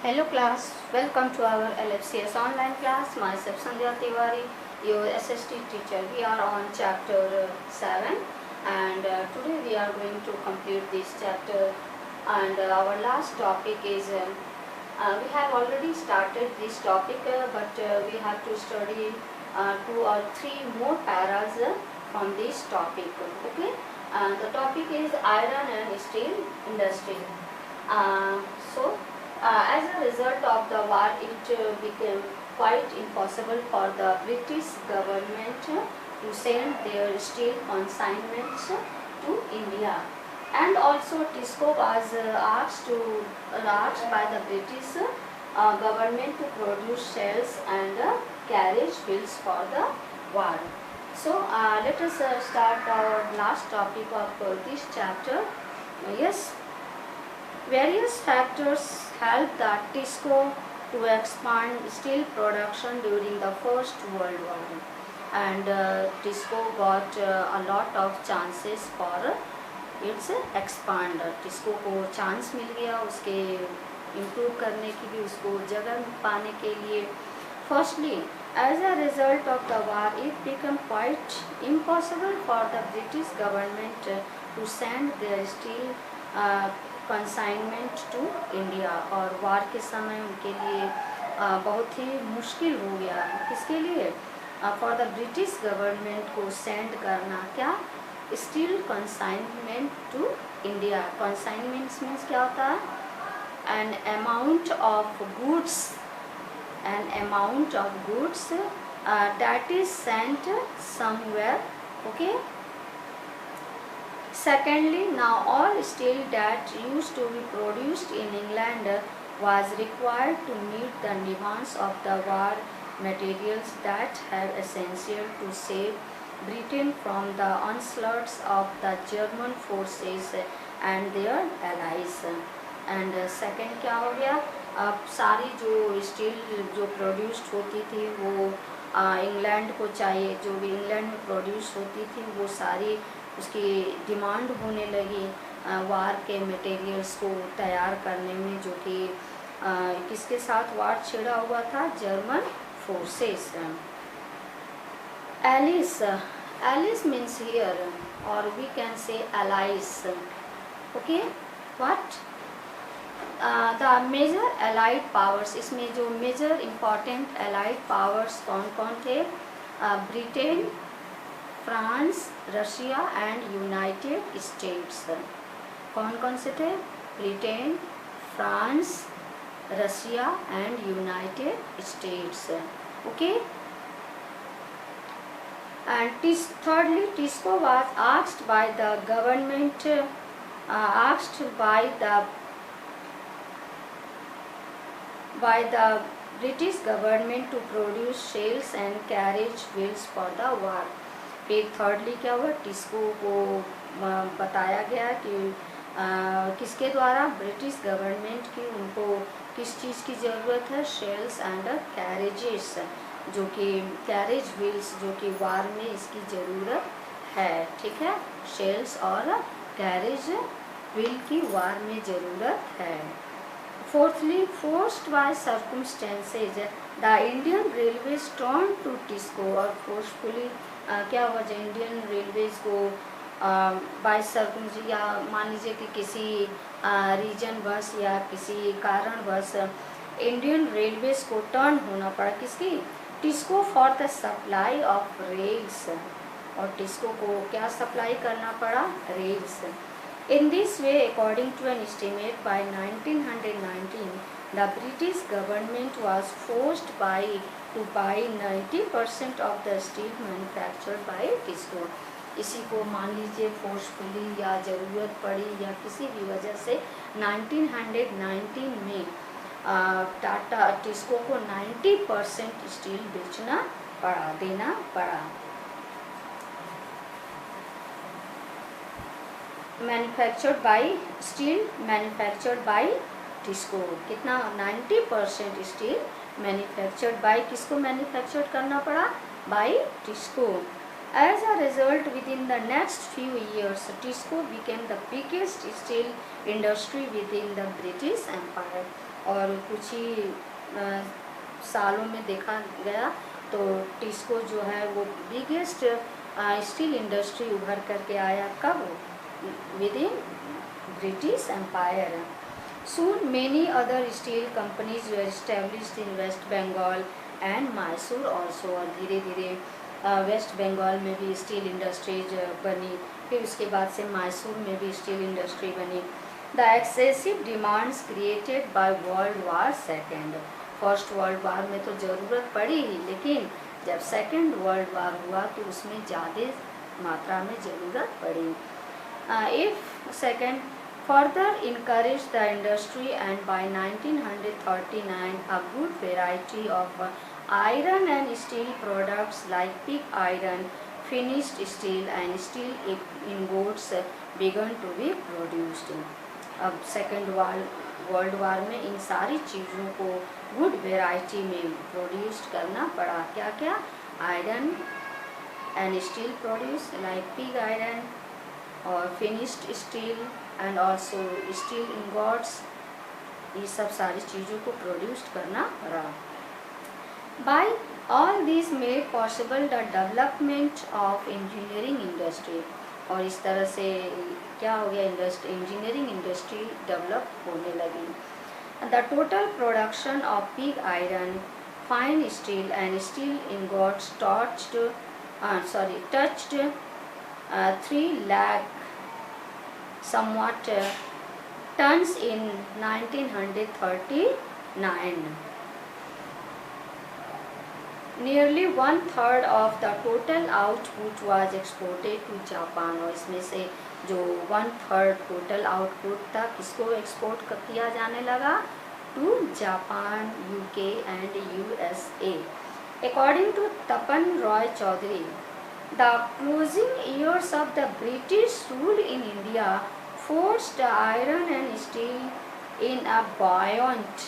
Hello class, welcome to our LFCS online class. Myself Sandhya Tiwari, your SST teacher. We are on chapter 7 and today we are going to complete this chapter, and our last topic is we have already started this topic but we have to study 2 or 3 more paras from this topic. Okay, the topic is iron and steel industry. Uh, so as a result of the war, it became quite impossible for the British government to send their steel consignments to India. And also TISCO was asked by the British government to produce shells and carriage wheels for the war. So let us start our last topic of this chapter. Yes. Various factors helped the TISCO to expand steel production during the First World War, and TISCO got a lot of chances for its expand. TISCO को chance मिल गया उसके improve करने की भी, उसको जगह पाने के लिए. Firstly, as a result of the war, it became quite impossible for the British government to send their steel consignment to India. और वार के समय उनके लिए बहुत ही मुश्किल हो गया. किसके लिए? फॉर द ब्रिटिश गवर्नमेंट को सेंड करना क्या, steel consignment to India. Consignments means क्या होता है? An amount of goods that is sent somewhere. Okay. Secondly, now all steel that used to be produced in England was required to meet the demands of the war materials that have essential to save Britain from the onslaughts of the German forces and their allies. And second क्या हो गया? अब सारी जो steel जो produced होती थी वो इंग्लैंड को चाहिए. जो भी इंग्लैंड में प्रोड्यूस होती थी वो सारी उसकी डिमांड होने लगी वार के मटेरियल्स को तैयार करने में, जो कि किसके साथ वार छिड़ा हुआ था? German forces. Allies means here, और we can say allies. Okay. What the major allied powers. इसमें जो मेजर इम्पॉर्टेंट एलाइड पावर्स कौन कौन थे? Britain, France, Russia and United States. कौन कौन से थे? Britain, France, Russia and United States. Okay. And thirdly, TISCO was asked by the government, by the British government to produce shells and carriage wheels for the war. फिर thirdly क्या हुआ? टिस्को को बताया गया कि किसके द्वारा? ब्रिटिश गवर्नमेंट की उनको किस चीज़ की ज़रूरत है? शेल्स एंड कैरेजेस, जो कि कैरेज व्हील्स, जो कि वार में इसकी ज़रूरत है. ठीक है, शेल्स और कैरेज व्हील की वार में ज़रूरत है. Fourthly, forced by circumstances the Indian Railways turn to TISCO. और फोर्सफुली क्या हुआ? जो इंडियन रेलवेज को बाय सर्कम, या मान लीजिए कि किसी रीजन बस या किसी कारणवश इंडियन रेलवेज को टर्न होना पड़ा. किसकी? TISCO for the supply of rails. और टिस्को को क्या सप्लाई करना पड़ा? Rails. In this way, according to an estimate by 1919, the British government was forced to buy 90% of the steel manufactured by TISCO. इसी को मान लीजिए फोर्सफुली या ज़रूरत पड़ी या किसी भी वजह से 1919 में टाटा टिस्को को 90% स्टील देना पड़ा. Steel manufactured by TISCO. कितना? 90% स्टील मैन्युफैक्चर्ड बाय. किसको मैन्युफैक्चर्ड करना पड़ा? By TISCO. As a result, within the next few years, TISCO became the biggest steel industry within the British Empire. और कुछ ही सालों में देखा गया तो टिस्को जो है वो बिगेस्ट स्टील इंडस्ट्री उभर करके आया कब, within British Empire. Soon many other steel companies were established in West Bengal and Mysore also, और धीरे धीरे वेस्ट बंगाल में भी स्टील इंडस्ट्रीज बनी, फिर उसके बाद से मैसूर में भी स्टील इंडस्ट्री बनी। The excessive demands created by world war second, first world war में तो ज़रूरत पड़ी ही, लेकिन जब सेकेंड वर्ल्ड वार हुआ तो उसमें ज़्यादा मात्रा में ज़रूरत पड़ी। If second further encouraged the industry, and by 1939 a good variety of iron and steel products like pig iron, finished steel and steel ingots began to be produced। अब second world war में इन सारी चीज़ों को good variety में produce करना पड़ा। क्या क्या, iron and steel produce like pig iron और finished steel and also steel ingots, ये सब सारी चीज़ों को प्रोड्यूस करना पड़ा। By all this made possible the development of engineering industry, और इस तरह से क्या हो गया, इंजीनियरिंग इंडस्ट्री डेवलप होने लगी। The total production of pig iron, fine steel and steel ingots touched 3 lakh somewhat tons in 1939. Nearly 1/3 of the total output was exported to Japan, और इसमें से जो 1/3 टोटल आउटपुट था किसको एक्सपोर्ट किया जाने लगा, to Japan, UK and USA। According to Tapan Roy Chaudhary, the closing years of the British rule in India forced iron and steel in a buoyant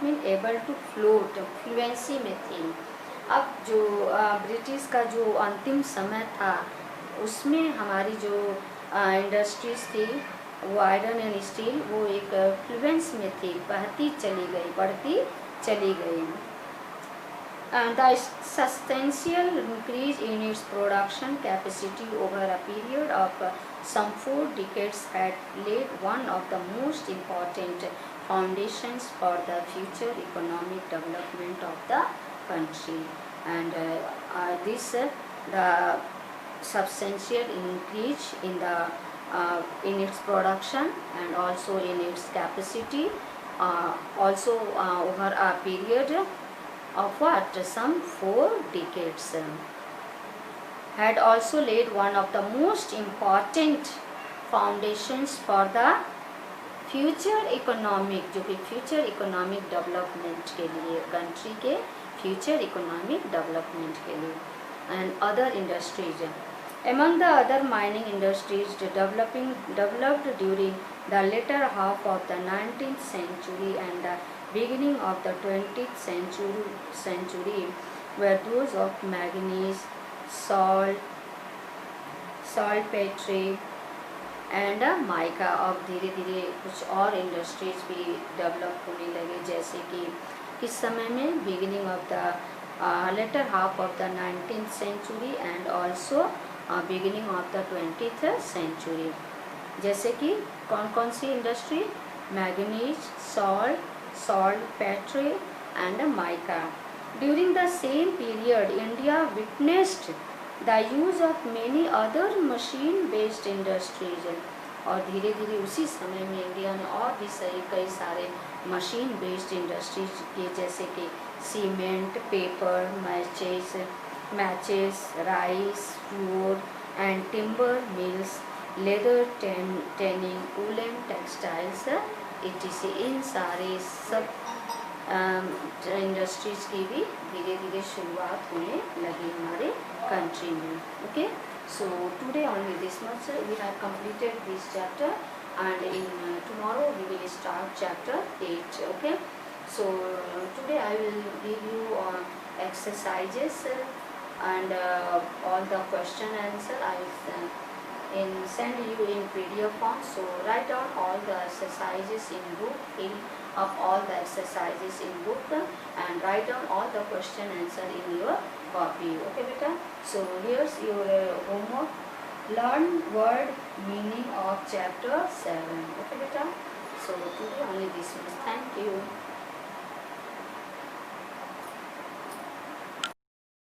mean able to float, fluency में थी। अब जो British का जो अंतिम समय था उसमें हमारी जो इंडस्ट्रीज थी वो आयरन एंड स्टील वो एक फ्लुएंस में थी, बहती चली गई, बढ़ती चली गई। The substantial increase in its production capacity over a period of some 4 decades had laid one of the most important foundations for the future economic development of the country, and the substantial increase in its production and also in its capacity also over a period of what, some 4 decades, had also laid one of the most important foundations for the future economic, जो कि future economic development के लिए, country के future economic development के लिए, and other industries। Among the other mining industries developed during the latter half of the 19th century and the beginning of the 20th century were those of manganese, saltpetre and mica। अब धीरे धीरे कुछ और industries भी develop होने लगे, जैसे कि किस समय में, beginning of the latter half of the 19th century and also beginning of the 20th century। जैसे कि कौन कौन सी industry, manganese, saltpetre and mica। During the same period, India witnessed the use of many other machine-based industries, और धीरे धीरे उसी समय में इंडिया ने और भी कई सारे मशीन बेस्ड इंडस्ट्रीज के, जैसे कि cement, paper, matches, rice, floor and timber mills, leather tanning, woollen textiles etc। इन सारे सब इंडस्ट्रीज की भी धीरे धीरे शुरुआत होने लगी हमारे कंट्री में। Okay, so today only this much we have completed this chapter, and in tomorrow we will start chapter 8। okay, so today I will give you exercises and all the question answer I will send you in PDF form, so write down all the exercises in book, of all the exercises in book and write down all the question answer in your copy. Okay beta. So here's your homework. Learn word meaning of chapter 7. Okay beta. So today only this much. Thank you.